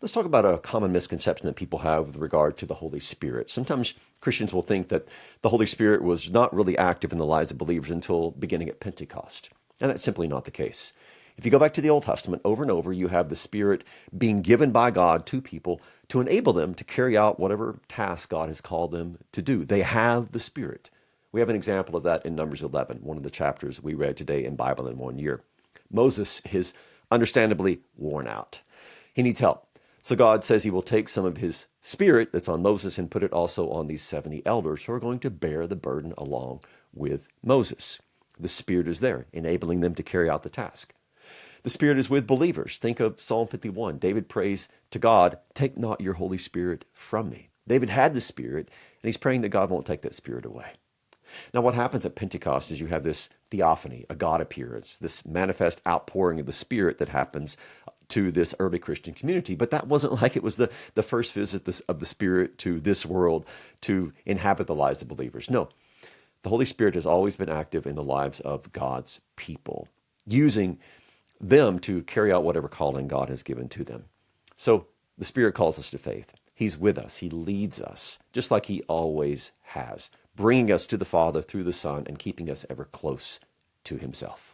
Let's talk about a common misconception that people have with regard to the Holy Spirit. Sometimes Christians will think that the Holy Spirit was not really active in the lives of believers until beginning at Pentecost. And that's simply not the case. If you go back to the Old Testament, over and over, you have the Spirit being given by God to people to enable them to carry out whatever task God has called them to do. They have the Spirit. We have an example of that in Numbers 11, one of the chapters we read today in Bible in 1 year. Moses is understandably worn out. He needs help. So God says he will take some of his spirit that's on Moses and put it also on these 70 elders who are going to bear the burden along with Moses. The Spirit is there, enabling them to carry out the task. The Spirit is with believers. Think of Psalm 51. David prays to God, take not your Holy Spirit from me. David had the Spirit, and he's praying that God won't take that Spirit away. Now, what happens at Pentecost is you have this theophany, a God appearance, this manifest outpouring of the Spirit that happens to this early Christian community. But that wasn't like it was the first visit of the Spirit to this world to inhabit the lives of believers. No, the Holy Spirit has always been active in the lives of God's people, using them to carry out whatever calling God has given to them. So the Spirit calls us to faith. He's with us. He leads us, just like he always has, bringing us to the Father through the Son and keeping us ever close to himself.